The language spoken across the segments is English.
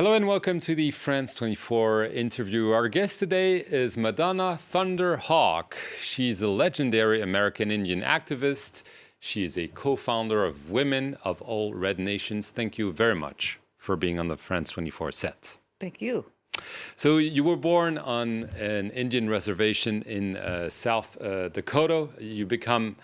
Hello and welcome to the France 24 interview. Our guest today is Madonna Thunder Hawk. She's a legendary American Indian activist. She is a co-founder of Women of All Red Nations. Thank you very much for being on the France 24 set. Thank you. So you were born on an Indian reservation in South Dakota. You became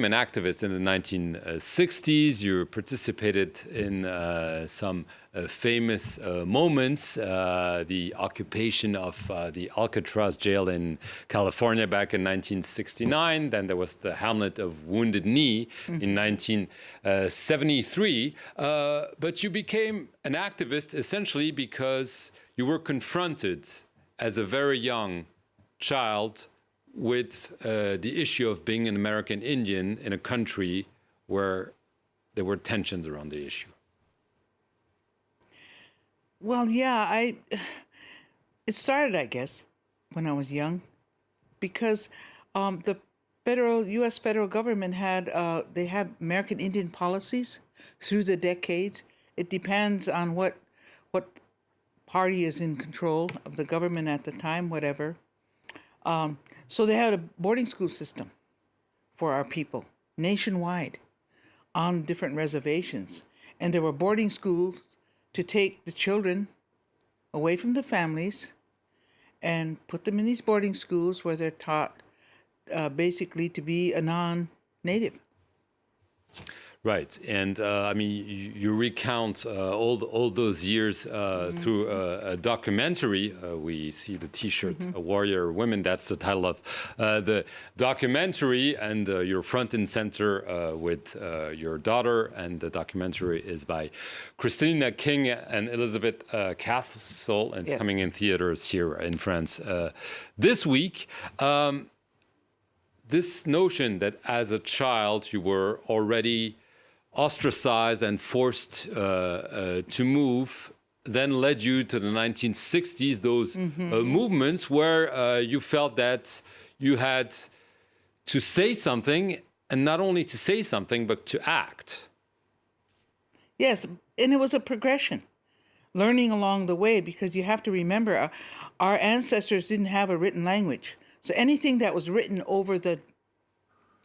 an activist in the 1960s. You participated in some famous moments, the occupation of the Alcatraz jail in California back in 1969. Then there was the hamlet of Wounded Knee in 1973. But you became an activist essentially because you were confronted as a very young child with the issue of being an American Indian in a country where there were tensions around the issue. Well, yeah, it started, I guess, when I was young, because the U.S. federal government they have American Indian policies through the decades. It depends on what party is in control of the government at the time, whatever. So they had a boarding school system for our people nationwide on different reservations. And there were boarding schools to take the children away from the families and put them in these boarding schools where they're taught basically to be a non-native. Right, and I mean, you recount all those years through a documentary. We see the Tshirt, Warrior Women. That's the title of the documentary, and you're front and center with your daughter. And the documentary is by Christina King and Elizabeth Castle, and it's coming in theaters here in France this week. This notion that as a child you were already ostracized and forced to move, then led you to the 1960s, those movements where you felt that you had to say something, and not only to say something, but to act. Yes, and it was a progression, learning along the way, because you have to remember our ancestors didn't have a written language. So anything that was written over the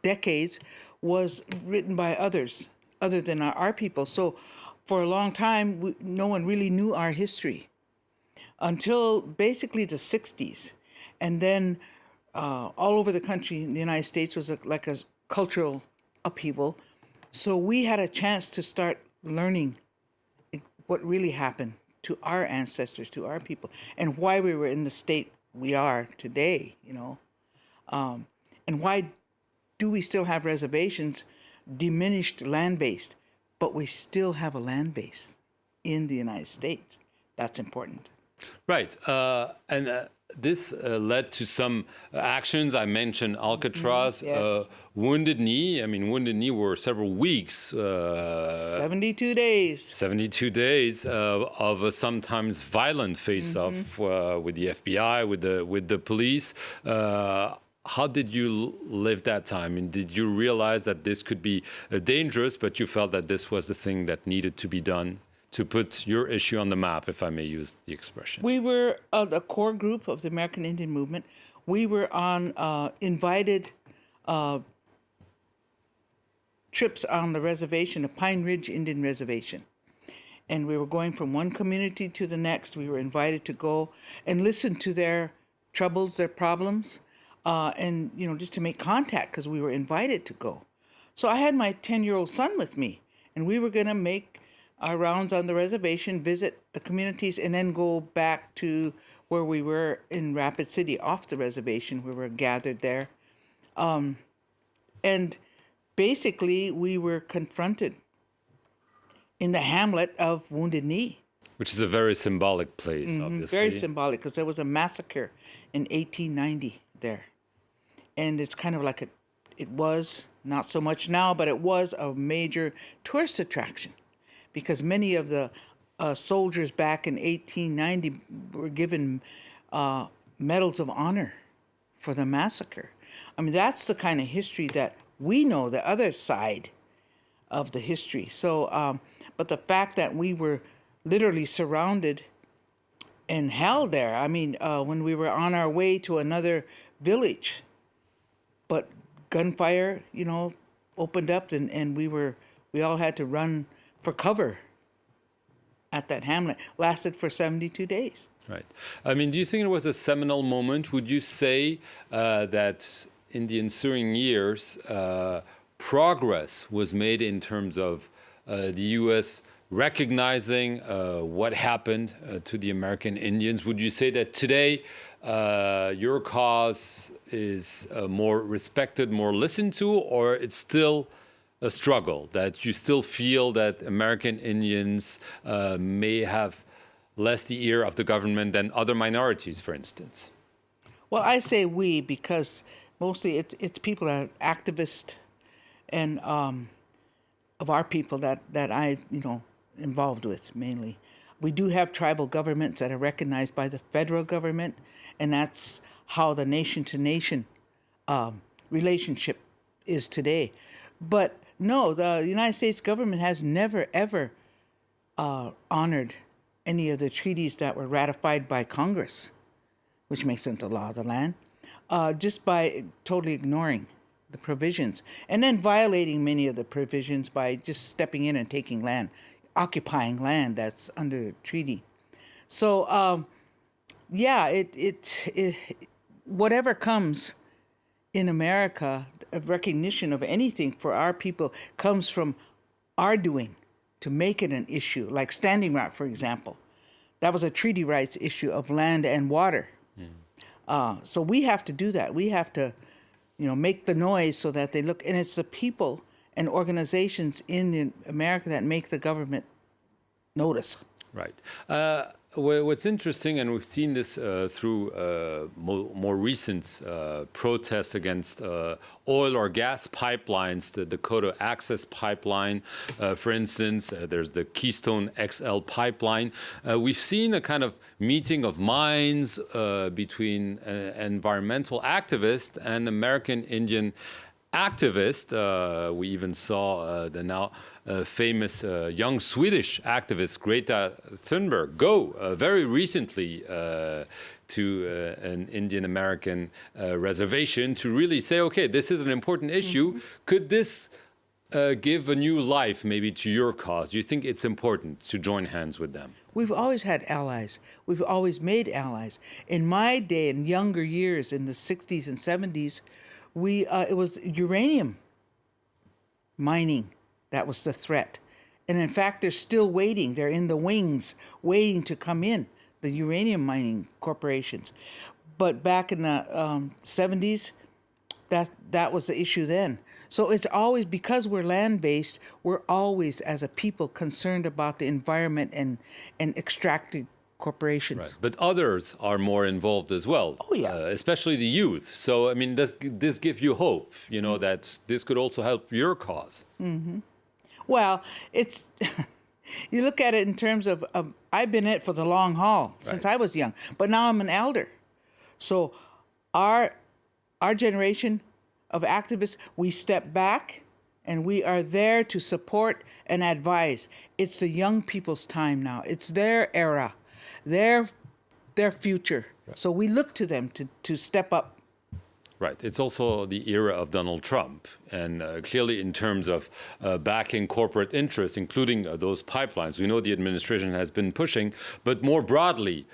decades was written by others other than our people. So for a long time, no one really knew our history until basically the 60s. And then all over the country, in the United States, was like a cultural upheaval. So we had a chance to start learning what really happened to our ancestors, to our people, and why we were in the state we are today, you know. And why do we still have reservations, diminished land-based, but we still have a land base in the United States? That's important. Right. And this led to some actions. I mentioned Alcatraz, Yes. Wounded Knee. I mean, Wounded Knee were several weeks. 72 days. 72 days of a sometimes violent face-off with the FBI, with the police. How did you live that time? And did you realize that this could be dangerous, but you felt that this was the thing that needed to be done to put your issue on the map, if I may use the expression? We were a core group of the American Indian movement. We were on invited trips on the reservation, the Pine Ridge Indian Reservation. And we were going from one community to the next. We were invited to go and listen to their troubles, their problems, and, you know, just to make contact because we were invited to go. So I had my 10-year-old son with me, and we were going to make our rounds on the reservation, visit the communities, and then go back to where we were in Rapid City off the reservation. We were gathered there. And basically, we were confronted in the hamlet of Wounded Knee. Which is a very symbolic place, obviously. Very symbolic, because there was a massacre in 1890 there. And it's kind of like it was, not so much now, but it was a major tourist attraction, because many of the soldiers back in 1890 were given medals of honor for the massacre. I mean, that's the kind of history that we know, the other side of the history. So, but the fact that we were literally surrounded and held there. I mean, when we were on our way to another village, but gunfire, opened up, and we all had to run for cover at that hamlet. Lasted for 72 days. Right. I mean, do you think it was a seminal moment? Would you say that in the ensuing years, progress was made in terms of the U.S. recognizing what happened to the American Indians? Would you say that today your cause is more respected, more listened to, or it's still a struggle, that you still feel that American Indians may have less the ear of the government than other minorities, for instance? Well, I say we because mostly it's people that are activists and of our people that I involved with mainly. We do have tribal governments that are recognized by the federal government, and that's how the nation-to-nation relationship is today. But no, the United States government has never, ever honored any of the treaties that were ratified by Congress, which makes them the law of the land, just by totally ignoring the provisions and then violating many of the provisions by just stepping in and taking land, occupying land that's under treaty. So, whatever comes in America, a recognition of anything for our people comes from our doing to make it an issue, like Standing Rock, for example. That was a treaty rights issue of land and water. So we have to do that. We have to, make the noise so that they look. And it's the people and organizations in America that make the government notice. Right. What's interesting, and we've seen this through more recent protests against oil or gas pipelines, the Dakota Access Pipeline, for instance, there's the Keystone XL pipeline. We've seen a kind of meeting of minds between environmental activists and American Indian activist. We even saw the now famous young Swedish activist Greta Thunberg go very recently to an Indian American reservation to really say, okay, this is an important issue. Could this give a new life maybe to your cause? Do you think it's important to join hands with them? We've always had allies. We've always made allies. In my day, in younger years, in the 60s and 70s, it was uranium mining that was the threat. And in fact, they're still waiting. They're in the wings waiting to come in, the uranium mining corporations. But back in the 70s, that was the issue then. So it's always, because we're land-based, we're always, as a people, concerned about the environment and extracting corporations. Right. But others are more involved as well. Oh, yeah. Especially the youth. So, I mean, does this give you hope, that this could also help your cause? Mm-hmm. Well, it's, you look at it in terms of I've been in it for the long haul since I was young, but now I'm an elder. So our generation of activists, we step back and we are there to support and advise. It's the young people's time now. It's their era, their future. Right. So we look to them to step up. Right. It's also the era of Donald Trump. And clearly in terms of backing corporate interests, including those pipelines, we know the administration has been pushing. But more broadly,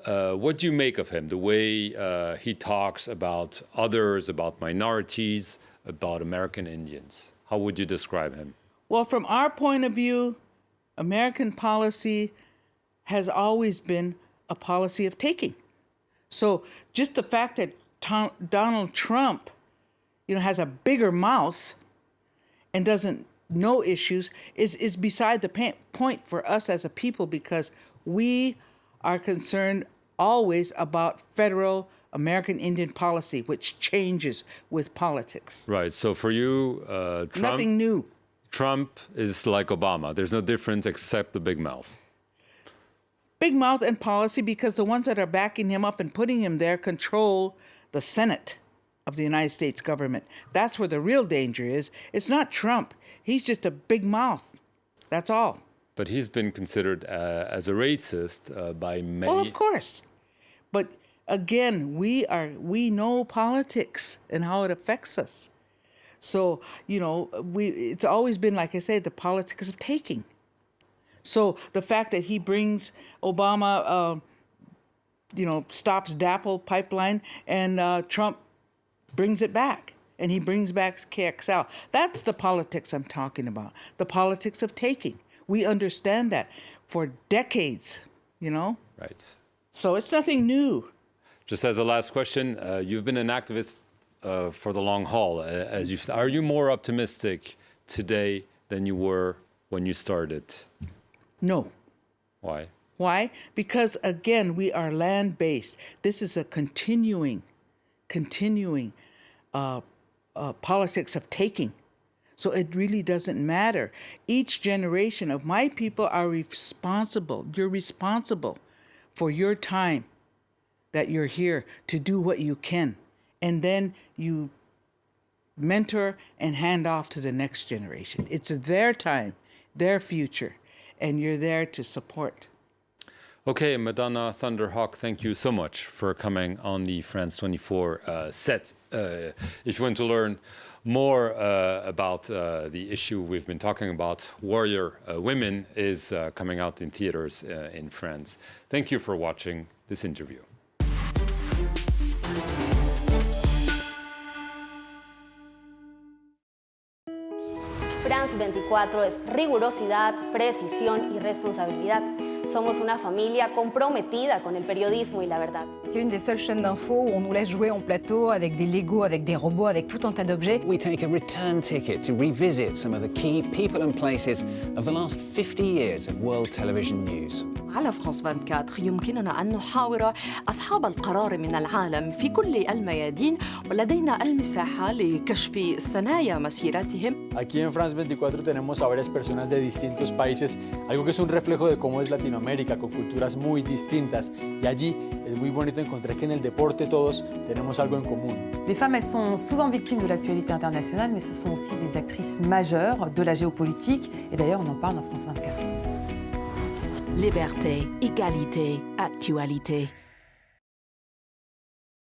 what do you make of him? The way he talks about others, about minorities, about American Indians. How would you describe him? Well, from our point of view, American policy has always been a policy of taking. So just the fact that Donald Trump, has a bigger mouth and doesn't know issues is beside the point for us as a people, because we are concerned always about federal American Indian policy, which changes with politics. Right. So for you, Trump... Nothing new. Trump is like Obama. There's no difference except the big mouth. Big mouth and policy, because the ones that are backing him up and putting him there control the Senate of the United States government. That's where the real danger is. It's not Trump. He's just a big mouth. That's all. But he's been considered as a racist by many. Well, of course. But again, we know politics and how it affects us. So, it's always been, like I said, the politics of taking. So the fact that he brings Obama, stops DAPL pipeline and Trump brings it back. And he brings back KXL. That's the politics I'm talking about. The politics of taking. We understand that for decades, Right. So it's nothing new. Just as a last question, you've been an activist for the long haul. Are you more optimistic today than you were when you started? No. Why? Why? Because, again, we are land-based. This is a continuing politics of taking. So it really doesn't matter. Each generation of my people are responsible. You're responsible for your time that you're here to do what you can. And then you mentor and hand off to the next generation. It's their time, their future, and you're there to support. Okay, Madonna Thunder Hawk, thank you so much for coming on the France 24 set. If you want to learn more about the issue we've been talking about, Warrior Women is coming out in theaters in France. Thank you for watching this interview. France 24 es rigurosidad, precisión y responsabilidad. Somos una familia comprometida con el periodismo y la verdad. C'est une des seules chaînes d'infos où on nous laisse jouer en plateau avec des Legos, avec des robots, avec tout un tas d'objets. We take a return ticket to revisit some of the key people and places of the last 50 years of world television news. على فرانس 24 يمكننا أن نحاور أصحاب القرار من العالم في كل الميادين ولدينا المساحة لكشف ثنايا مسيرتهم. Aquí en France 24 tenemos a varias personas de distintos países, algo que es un reflejo de cómo es Latinoamérica, con culturas muy distintas. Y allí es muy bonito encontrar que en el deporte todos tenemos algo en común. Les femmes, elles sont souvent victimes de l'actualité internationale, mais ce sont aussi des actrices majeures de la géopolitique. Et d'ailleurs, on en parle dans France 24. Liberté, égalité, actualité.